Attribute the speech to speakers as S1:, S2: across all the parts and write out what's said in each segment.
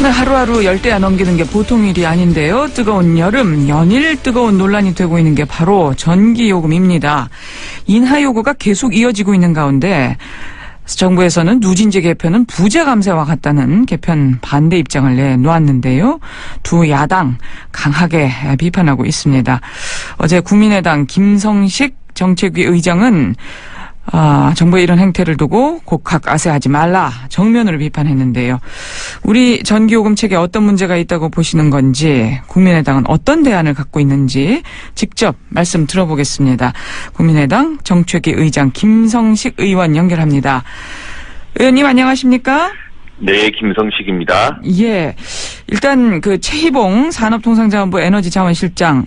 S1: 에어컨을 하루하루 열대야 넘기는 게 보통 일이 아닌데요. 뜨거운 여름, 연일 뜨거운 논란이 되고 있는 게 바로 전기요금입니다. 인하 요구가 계속 이어지고 있는 가운데 정부에서는 누진제 개편은 부재 감세와 같다는 개편 반대 입장을 내놓았는데요. 두 야당 강하게 비판하고 있습니다. 어제 국민의당 김성식 정책위 의장은 정부의 이런 행태를 두고 곡학아세하지 말라 정면으로 비판했는데요. 우리 전기요금 체계에 어떤 문제가 있다고 보시는 건지, 국민의당은 어떤 대안을 갖고 있는지 직접 말씀 들어보겠습니다. 국민의당 정책위 의장 김성식 의원 연결합니다. 의원님 안녕하십니까?
S2: 네, 김성식입니다.
S1: 예, 일단 최희봉 산업통상자원부 에너지자원실장,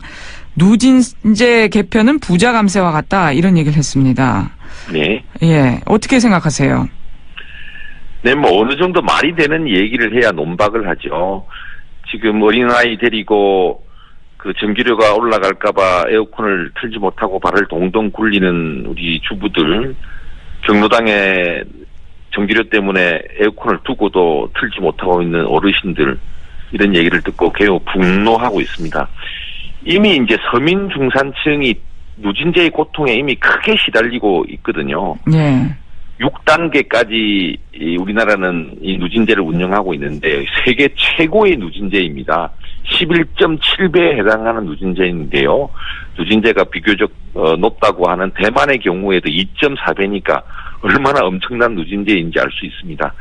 S1: 누진제 개편은 부자 감세와 같다 이런 얘기를 했습니다.
S2: 네.
S1: 예, 어떻게 생각하세요?
S2: 네, 어느 정도 말이 되는 얘기를 해야 논박을 하죠. 지금 어린아이 데리고 전기료가 올라갈까봐 에어컨을 틀지 못하고 발을 동동 굴리는 우리 주부들, 경로당에 전기료 때문에 에어컨을 두고도 틀지 못하고 있는 어르신들, 이런 얘기를 듣고 매우 분노하고 있습니다. 이미 이제 서민 중산층이 누진제의 고통에 이미 크게 시달리고 있거든요.
S1: 네.
S2: 6단계까지 우리나라는 이 누진제를 운영하고 있는데 세계 최고의 누진제입니다. 11.7배에 해당하는 누진제인데요. 누진제가 비교적 높다고 하는 대만의 경우에도 2.4배니까 얼마나 엄청난 누진제인지 알 수 있습니다.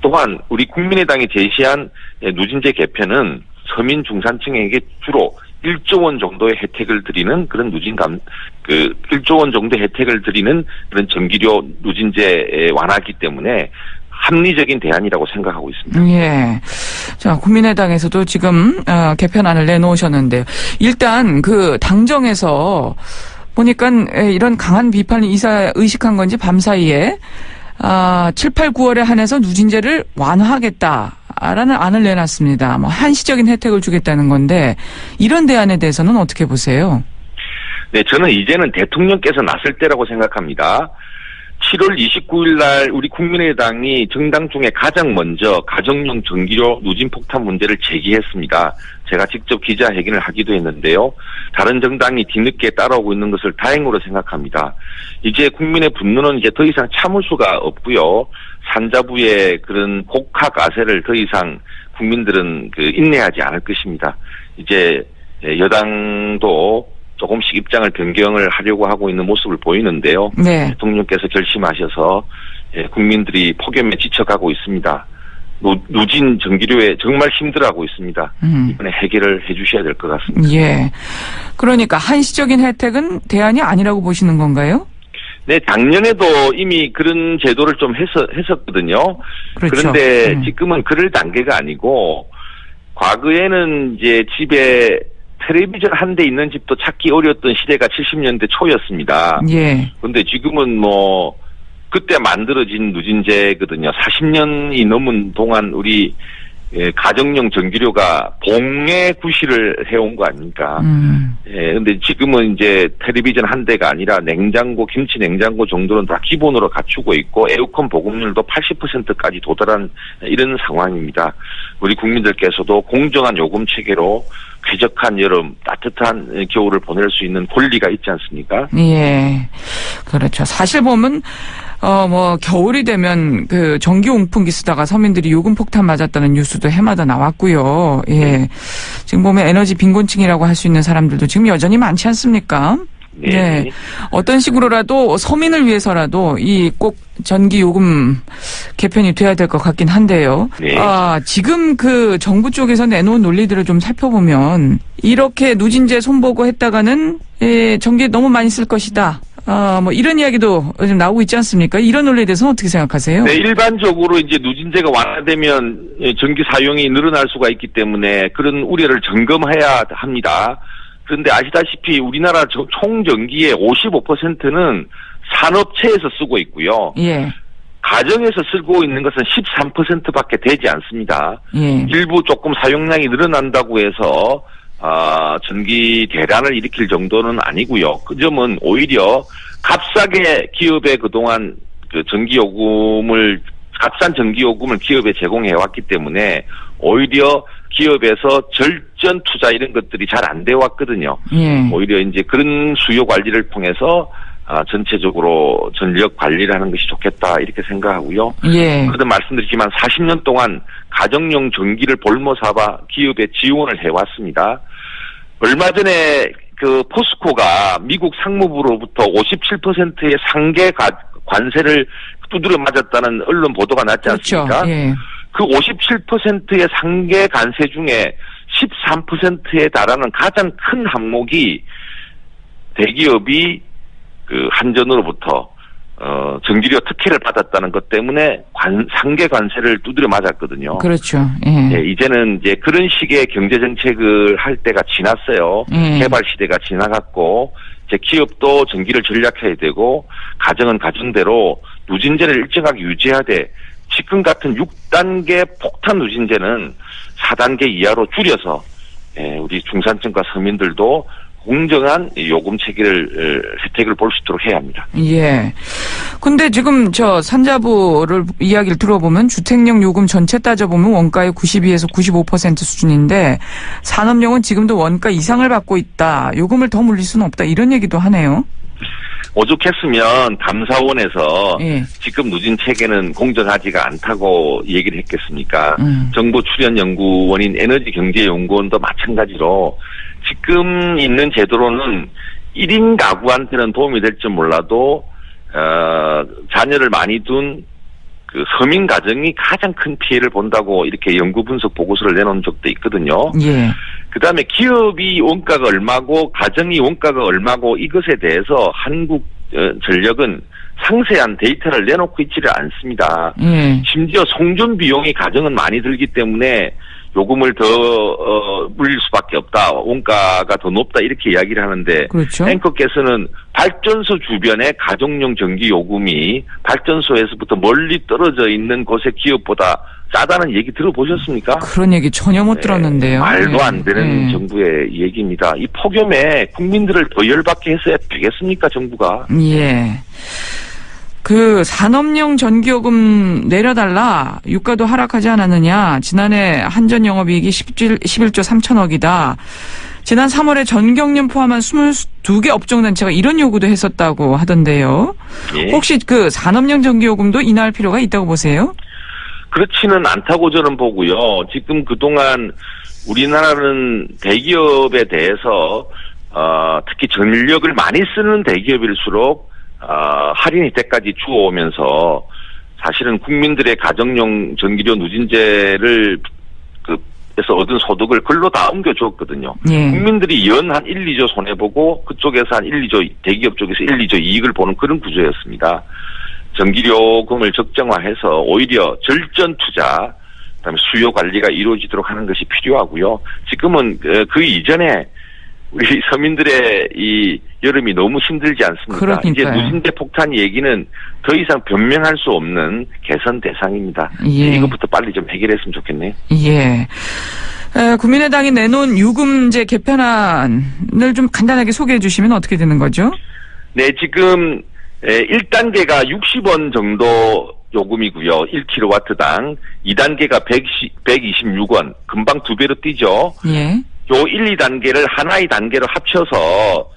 S2: 또한 우리 국민의당이 제시한 누진제 개편은 서민 중산층에게 주로 1조 원 정도의 혜택을 드리는 그런 1조 원 정도의 혜택을 드리는 그런 전기료 누진제 완화기 때문에 합리적인 대안이라고 생각하고 있습니다.
S1: 예. 자, 국민의당에서도 지금 개편안을 내놓으셨는데요. 일단 당정에서 보니까 이런 강한 비판을 의식한 건지 밤사이에 7, 8, 9월에 한해서 누진제를 완화하겠다라는 안을 내놨습니다. 한시적인 혜택을 주겠다는 건데 이런 대안에 대해서는 어떻게 보세요?
S2: 네, 저는 이제는 대통령께서 나설 때라고 생각합니다. 7월 29일 날 우리 국민의당이 정당 중에 가장 먼저 가정용 전기료 누진 폭탄 문제를 제기했습니다. 제가 직접 기자회견을 하기도 했는데요. 다른 정당이 뒤늦게 따라오고 있는 것을 다행으로 생각합니다. 이제 국민의 분노는 이제 더 이상 참을 수가 없고요. 산자부의 그런 곡학아세를 더 이상 국민들은 인내하지 않을 것입니다. 이제 여당도 조금씩 입장을 변경을 하려고 하고 있는 모습을 보이는데요.
S1: 네.
S2: 대통령께서 결심하셔서 국민들이 폭염에 지쳐가고 있습니다. 누진 전기료에 정말 힘들어하고 있습니다. 이번에 해결을 해주셔야 될 것 같습니다.
S1: 예. 그러니까 한시적인 혜택은 대안이 아니라고 보시는 건가요?
S2: 네, 작년에도 이미 그런 제도를 좀 했었거든요.
S1: 그렇죠.
S2: 그런데 지금은 그럴 단계가 아니고, 과거에는 이제 집에 텔레비전 한 대 있는 집도 찾기 어려웠던 시대가 70년대 초였습니다.
S1: 예.
S2: 그런데 지금은 그때 만들어진 누진제거든요. 40년이 넘은 동안 우리 가정용 전기료가 봉해 구실을 해온 거 아닙니까? 근데 지금은 이제 텔레비전 한 대가 아니라 냉장고, 김치 냉장고 정도는 다 기본으로 갖추고 있고, 에어컨 보급률도 80%까지 도달한 이런 상황입니다. 우리 국민들께서도 공정한 요금 체계로 쾌적한 여름, 따뜻한 겨울을 보낼 수 있는 권리가 있지 않습니까?
S1: 예. 그렇죠. 사실 보면, 겨울이 되면 전기용풍기 쓰다가 서민들이 요금 폭탄 맞았다는 뉴스도 해마다 나왔고요. 예. 지금 보면 에너지 빈곤층이라고 할 수 있는 사람들도 지금 여전히 많지 않습니까?
S2: 네.
S1: 네. 어떤 식으로라도 서민을 위해서라도 꼭 전기요금 개편이 돼야 될 것 같긴 한데요.
S2: 네.
S1: 지금 정부 쪽에서 내놓은 논리들을 좀 살펴보면 이렇게 누진제 손보고 했다가는 전기 너무 많이 쓸 것이다. 이런 이야기도 요즘 나오고 있지 않습니까? 이런 논리에 대해서는 어떻게 생각하세요?
S2: 네, 일반적으로 이제 누진제가 완화되면 전기 사용이 늘어날 수가 있기 때문에 그런 우려를 점검해야 합니다. 그런데 아시다시피 우리나라 총 전기의 55%는 산업체에서 쓰고 있고요.
S1: 예.
S2: 가정에서 쓰고 있는 것은 13%밖에 되지 않습니다.
S1: 예.
S2: 일부 조금 사용량이 늘어난다고 해서 전기 대란을 일으킬 정도는 아니고요. 그 점은 오히려 값싸게 기업에 그동안 값싼 전기요금을 기업에 제공해 왔기 때문에 오히려 기업에서 절전 투자 이런 것들이 잘 안 돼 왔거든요.
S1: 예.
S2: 오히려 이제 그런 수요 관리를 통해서 전체적으로 전력 관리를 하는 것이 좋겠다 이렇게 생각하고요.
S1: 예.
S2: 그래도 말씀드리지만 40년 동안 가정용 전기를 볼모 삼아 기업에 지원을 해왔습니다. 얼마 전에 그 포스코가 미국 상무부로부터 57%의 상계 관세를 두드려 맞았다는 언론 보도가 났지
S1: 그렇죠.
S2: 않습니까?
S1: 예.
S2: 그 57%의 상계 관세 중에 13%에 달하는 가장 큰 항목이 대기업이 그 한전으로부터 전기료 특혜를 받았다는 것 때문에 상계 관세를 두드려 맞았거든요.
S1: 그렇죠. 예.
S2: 네, 이제는 이제 그런 식의 경제 정책을 할 때가 지났어요. 개발 시대가 지나갔고 이제 기업도 전기를 절약해야 되고 가정은 가정대로 누진제를 일정하게 유지해야 돼. 지금 같은 6단계 폭탄 누진제는 4단계 이하로 줄여서 우리 중산층과 서민들도 공정한 요금 체계를 혜택을 볼 수 있도록 해야 합니다.
S1: 예. 근데 지금 저 산자부를 이야기를 들어보면 주택용 요금 전체 따져보면 원가의 92에서 95% 수준인데 산업용은 지금도 원가 이상을 받고 있다. 요금을 더 물릴 수는 없다. 이런 얘기도 하네요.
S2: 오죽했으면 감사원에서
S1: 예.
S2: 지급 누진 체계는 공정하지가 않다고 얘기를 했겠습니까? 정부 출연 연구원인 에너지경제연구원도 마찬가지로 지금 있는 제도로는 1인 가구한테는 도움이 될지 몰라도 자녀를 많이 둔 그 서민 가정이 가장 큰 피해를 본다고 이렇게 연구 분석 보고서를 내놓은 적도 있거든요.
S1: 예.
S2: 그다음에 기업이 원가가 얼마고 가정이 원가가 얼마고 이것에 대해서 한국 전력은 상세한 데이터를 내놓고 있지를 않습니다. 심지어 송전 비용이 가정은 많이 들기 때문에 요금을 더 물릴 수밖에 없다. 원가가 더 높다 이렇게 이야기를 하는데
S1: 그렇죠.
S2: 앵커께서는 발전소 주변에 가정용 전기 요금이 발전소에서부터 멀리 떨어져 있는 곳의 기업보다 싸다는 얘기 들어보셨습니까?
S1: 그런 얘기 전혀 못 들었는데요.
S2: 말도 안 되는 정부의 얘기입니다. 이 폭염에 국민들을 더 열받게 했어야 되겠습니까, 정부가?
S1: 예. 그 산업용 전기요금 내려달라. 유가도 하락하지 않았느냐. 지난해 한전 영업이익이 11조 3천억이다. 지난 3월에 전경련 포함한 22개 업종단체가 이런 요구도 했었다고 하던데요.
S2: 예.
S1: 혹시 그 산업용 전기요금도 인하할 필요가 있다고 보세요?
S2: 그렇지는 않다고 저는 보고요. 지금 그동안 우리나라는 대기업에 대해서 특히 전력을 많이 쓰는 대기업일수록 할인 혜택까지 주어오면서 사실은 국민들의 가정용 전기료 누진제를 그래서 얻은 소득을 글로 다 옮겨주었거든요.
S1: 예.
S2: 국민들이 연 한 1, 2조 손해보고 그쪽에서 한 1, 2조 대기업 쪽에서 1, 2조 이익을 보는 그런 구조였습니다. 전기료금을 적정화해서 오히려 절전 투자, 그다음에 수요 관리가 이루어지도록 하는 것이 필요하고요. 지금은 그 이전에 우리 서민들의 이 여름이 너무 힘들지 않습니까?
S1: 그러니까요.
S2: 이제 누진제 폭탄 얘기는 더 이상 변명할 수 없는 개선 대상입니다.
S1: 예.
S2: 이것부터 빨리 좀 해결했으면 좋겠네요.
S1: 예. 국민의당이 내놓은 요금제 개편안을 좀 간단하게 소개해 주시면 어떻게 되는 거죠?
S2: 네, 지금 1단계가 60원 정도 요금이고요. 1kW당. 2단계가 126원. 금방 2배로 뛰죠.
S1: 예.
S2: 요 1, 2단계를 하나의 단계로 합쳐서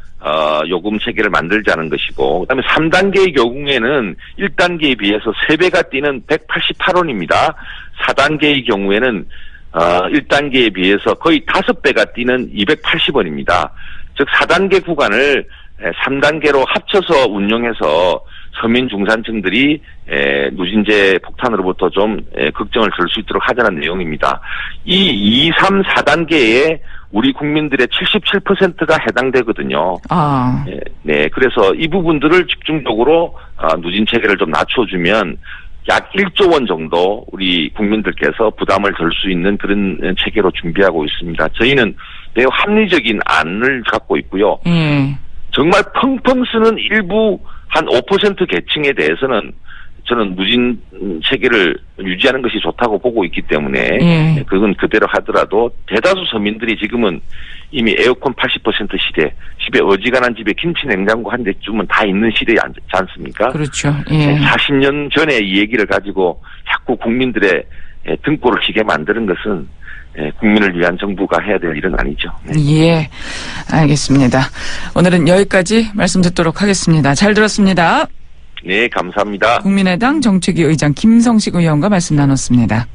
S2: 요금 체계를 만들자는 것이고 그다음에 3단계의 경우에는 1단계에 비해서 3배가 뛰는 188원입니다. 4단계의 경우에는 1단계에 비해서 거의 5배가 뛰는 280원입니다. 즉 4단계 구간을 3단계로 합쳐서 운영해서 서민 중산층들이 누진제 폭탄으로부터 좀 걱정을 덜 수 있도록 하자는 내용입니다. 이 2, 3, 4단계에 우리 국민들의 77%가 해당되거든요. 네, 그래서 이 부분들을 집중적으로 누진 체계를 좀 낮춰주면 약 1조 원 정도 우리 국민들께서 부담을 덜 수 있는 그런 체계로 준비하고 있습니다. 저희는 매우 합리적인 안을 갖고 있고요. 정말 펑펑 쓰는 일부 한 5% 계층에 대해서는 저는 누진 체계를 유지하는 것이 좋다고 보고 있기 때문에 그건 그대로 하더라도 대다수 서민들이 지금은 이미 에어컨 80% 시대, 집에 어지간한 집에 김치 냉장고 한 대쯤은 다 있는 시대지 않습니까?
S1: 그렇죠.
S2: 40년 전에 이 얘기를 가지고 자꾸 국민들의 등골을 치게 만드는 것은 국민을 위한 정부가 해야 될 일은 아니죠.
S1: 예, 알겠습니다. 오늘은 여기까지 말씀 듣도록 하겠습니다. 잘 들었습니다.
S2: 네, 감사합니다.
S1: 국민의당 정책위 의장 김성식 의원과 말씀 나눴습니다.